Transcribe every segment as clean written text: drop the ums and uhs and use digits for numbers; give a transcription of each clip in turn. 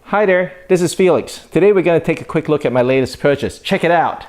Hi there, this is Felix. Today we're going to take a quick look at my latest purchase. Check it out!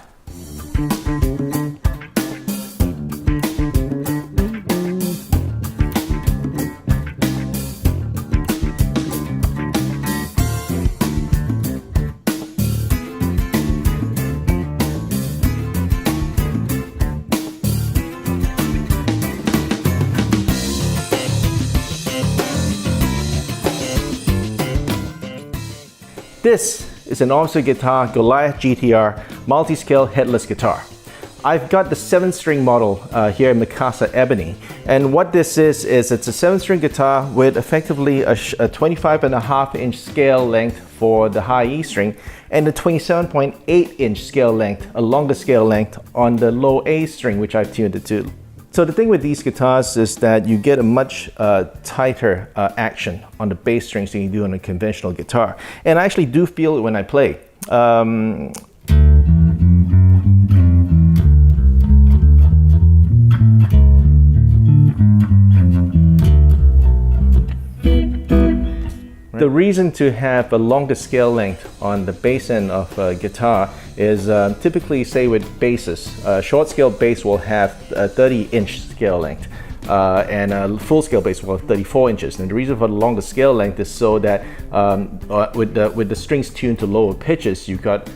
This is an Ormsby Guitar Goliath GTR multi-scale headless guitar. I've got the 7-string model here in Micasa Ebony, and what this is it's a 7-string guitar with effectively a 25.5-inch scale length for the high E string and a 27.8-inch scale length, a longer scale length on the low A string, which I've tuned it to. So the thing with these guitars is that you get a much tighter action on the bass strings than you do on a conventional guitar. And I actually do feel it when I play. The reason to have a longer scale length on the bass end of a guitar is typically, say with basses, short scale bass will have a 30-inch scale length and a full scale bass will have 34 inches. And the reason for the longer scale length is so that with the strings tuned to lower pitches, you've got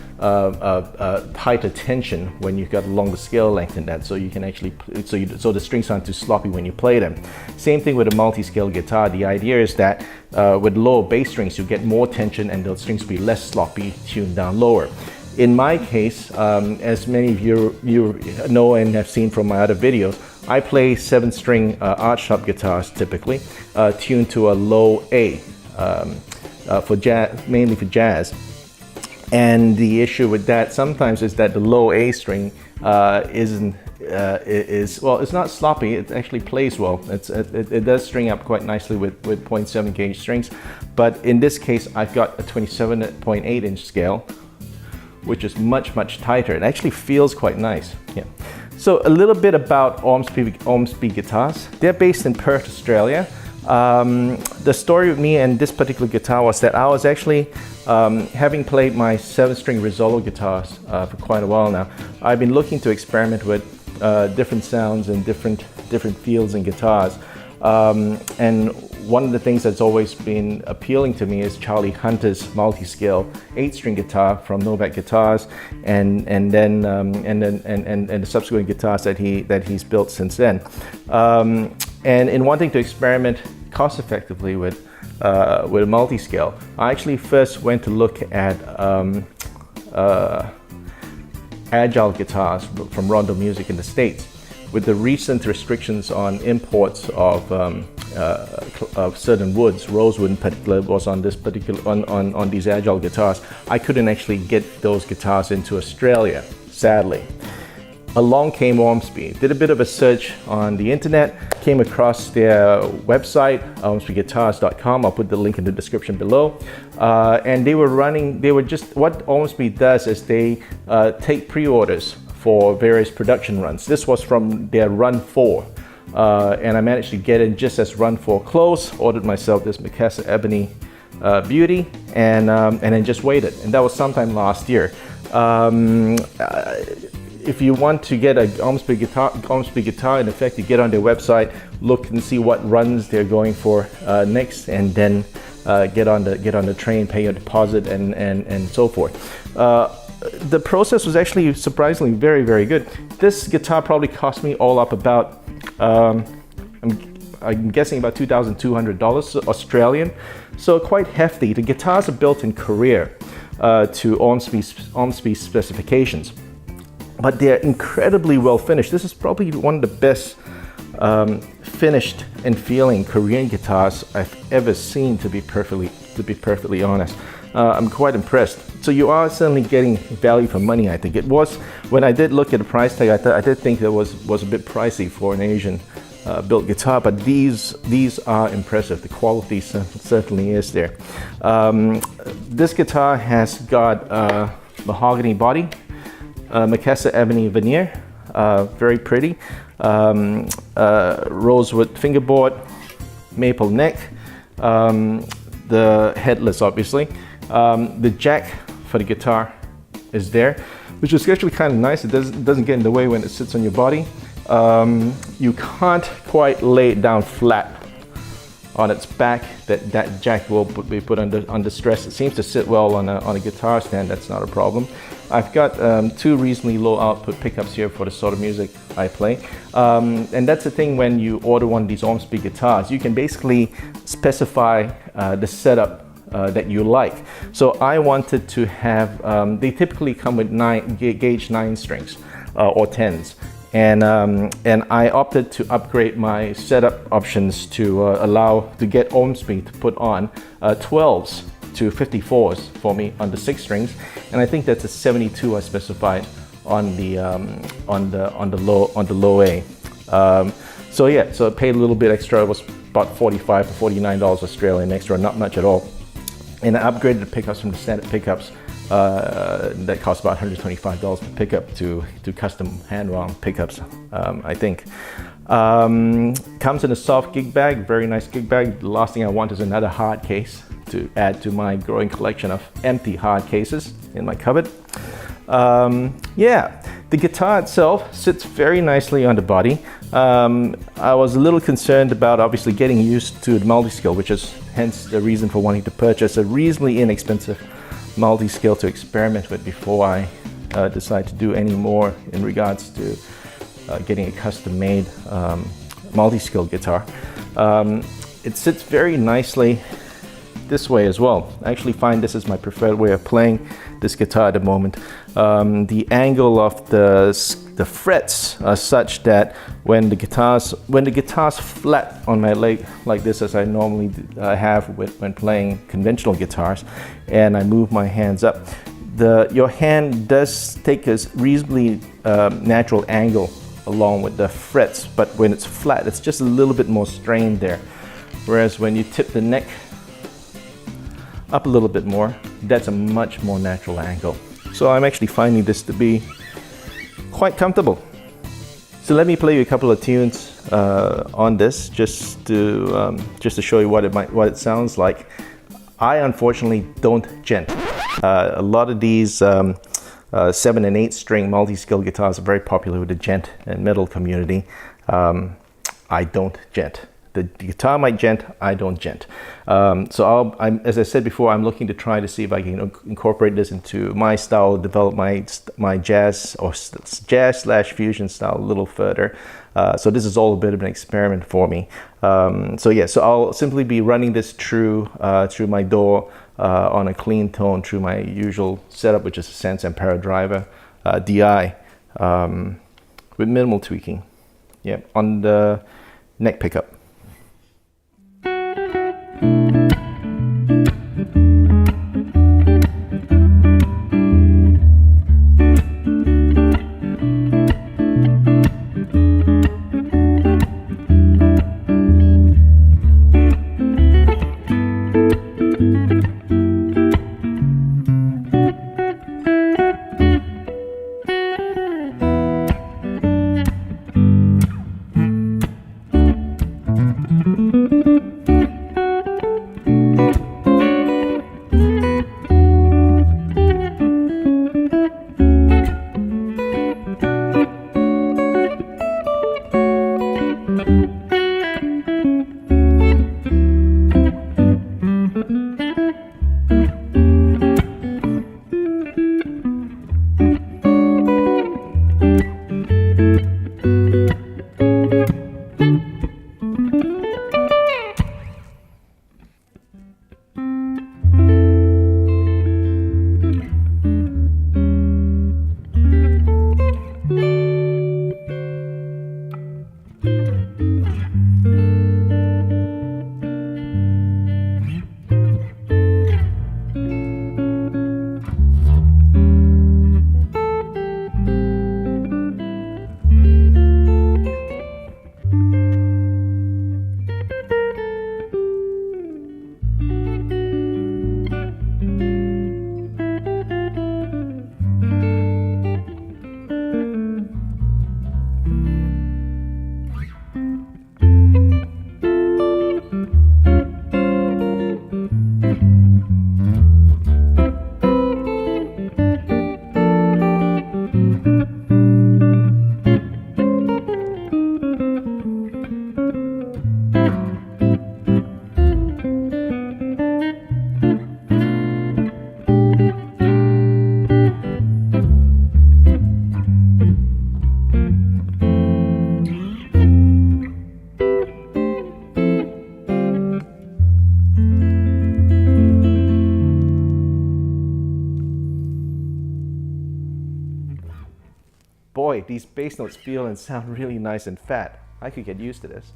tighter tension when you've got a longer scale length in that, so you can actually so the strings aren't too sloppy when you play them. Same thing with a multi-scale guitar. The idea is that with lower bass strings you get more tension and the strings will be less sloppy tuned down lower. In my case, as many of you know and have seen from my other videos, I play 7-string archtop guitars typically, tuned to a low A for jazz, mainly for jazz. And the issue with that sometimes is that the low A string it's not sloppy. It actually plays well. It does string up quite nicely with 0.7 gauge strings, but in this case I've got a 27.8-inch scale, which is much tighter. It actually feels quite nice. Yeah. So a little bit about Ormsby Guitars. They're based in Perth, Australia. The story with me and this particular guitar was that I was actually, having played my 7-string Rizzolo guitars for quite a while now, I've been looking to experiment with different sounds and different feels in guitars. And one of the things that's always been appealing to me is Charlie Hunter's Multiscale 8-string guitar from Novak Guitars, and the subsequent guitars that he's built since then. And in wanting to experiment cost effectively with a multi-scale, I actually first went to look at agile guitars from Rondo Music in the States. With the recent restrictions on imports of certain woods, rosewood in particular was on this on these agile guitars, I couldn't actually get those guitars into Australia, sadly. Along came Ormsby. Did a bit of a search on the internet, came across their website, ormsbyguitars.com. I'll put the link in the description below. And what Ormsby does is they take pre-orders for various production runs. This was from their run 4. And I managed to get in just as run 4 closed, ordered myself this Micasa Ebony beauty, and then just waited. And that was sometime last year. If you want to get an Ormsby guitar, in effect, you get on their website, look and see what runs they're going for next, and then get on the train, pay your deposit, and so forth. The process was actually surprisingly very good. This guitar probably cost me all up about I'm guessing about $2,200 Australian, so quite hefty. The guitars are built in Korea to Ormsby specifications, but they're incredibly well finished. This is probably one of the best finished and feeling Korean guitars I've ever seen, to be perfectly honest. I'm quite impressed. So you are certainly getting value for money, I think. It was, when I did look at the price tag, I did think that was a bit pricey for an Asian built guitar, but these are impressive. The quality certainly is there. This guitar has got mahogany body, Micasa Ebony veneer, very pretty, rosewood fingerboard, maple neck, the headless obviously, The jack for the guitar is there, which is actually kind of nice. It doesn't get in the way when it sits on your body. You can't quite lay it down flat on its back. That jack will be put under stress. It seems to sit well on a guitar stand. That's not a problem. I've got two reasonably low output pickups here for the sort of music I play. And that's the thing when you order one of these Ormsby guitars. You can basically specify the setup that you like. So I wanted to have, they typically come with gauge 9 strings or 10s. And I opted to upgrade my setup options to get Ormsby to put on 12s to 54s for me on the 6 strings, and I think that's a 72 I specified on the low A. So yeah, so I paid a little bit extra. It was about $45 to $49 Australian extra, not much at all. And I upgraded the pickups from the standard pickups that cost about $125 per pickup to custom hand-wound pickups, I think. Comes in a soft gig bag, very nice gig bag. The last thing I want is another hard case to add to my growing collection of empty hard cases in my cupboard. Yeah, the guitar itself sits very nicely on the body. I was a little concerned about obviously getting used to the Multiscale, which is hence the reason for wanting to purchase a reasonably inexpensive Multiscale to experiment with before I decide to do any more in regards to getting a custom-made Multiscale guitar. It sits very nicely this way as well. I actually find this is my preferred way of playing this guitar at the moment. The angle of the frets are such that when the guitar's flat on my leg like this, as I normally have when playing conventional guitars, and I move my hands up, your hand does take a reasonably natural angle along with the frets, but when it's flat, it's just a little bit more strained there. Whereas when you tip the neck up a little bit more, that's a much more natural angle. So I'm actually finding this to be quite comfortable. So let me play you a couple of tunes on this, just to show you what it sounds like. I unfortunately don't gent. A lot of these 7 and 8 string Multiscale guitars are very popular with the gent and metal community. I don't gent. The guitar might gent, I don't gent. So as I said before, I'm looking to try to see if I can incorporate this into my style, develop my jazz or jazz/fusion style a little further. So this is all a bit of an experiment for me. So yeah, so I'll simply be running this through my DAW on a clean tone through my usual setup, which is a Sense Ampera driver DI with minimal tweaking. Yeah, on the neck pickup. boy, these bass notes feel and sound really nice and fat. I could get used to this.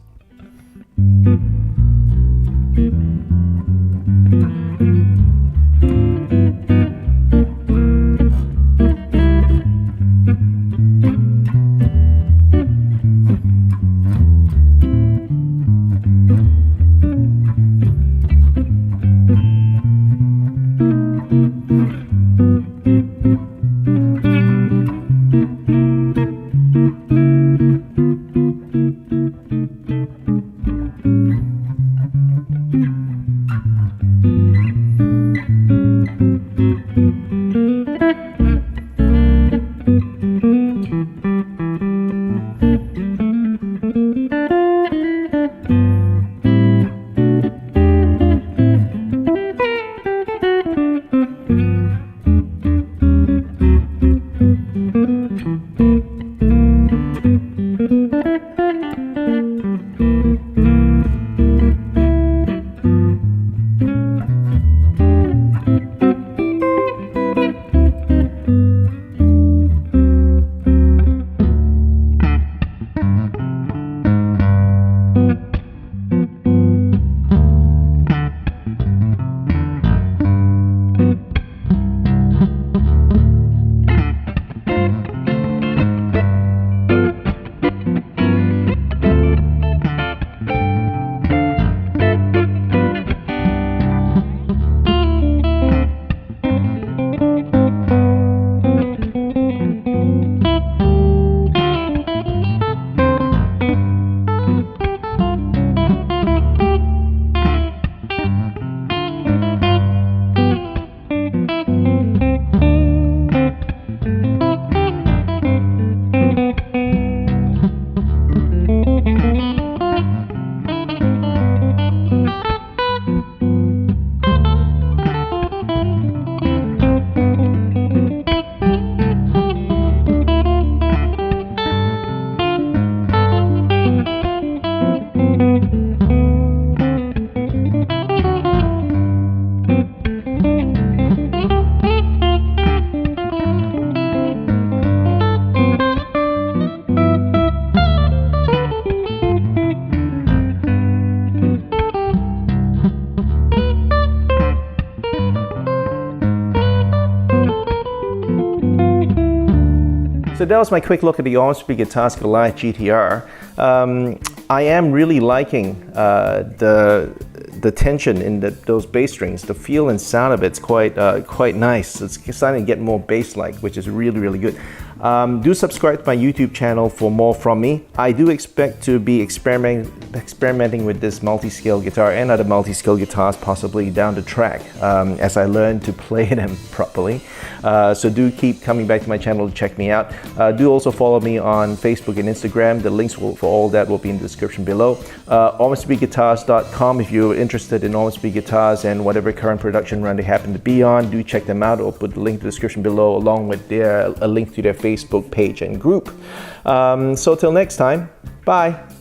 So that was my quick look at the Ormsby Guitars Goliath GTR. I am really liking the tension in those bass strings. The feel and sound of it's quite nice. It's starting to get more bass-like, which is really good. Do subscribe to my YouTube channel for more from me. I do expect to be experimenting with this multi-scale guitar and other multi-scale guitars possibly down the track as I learn to play them properly. So do keep coming back to my channel to check me out. Do also follow me on Facebook and Instagram. The links for all that will be in the description below. OrmsbyGuitars.com if you're interested in Ormsby guitars and whatever current production run they happen to be on. Do check them out. I'll put the link in the description below along with a link to their Facebook page and group. So till next time, bye.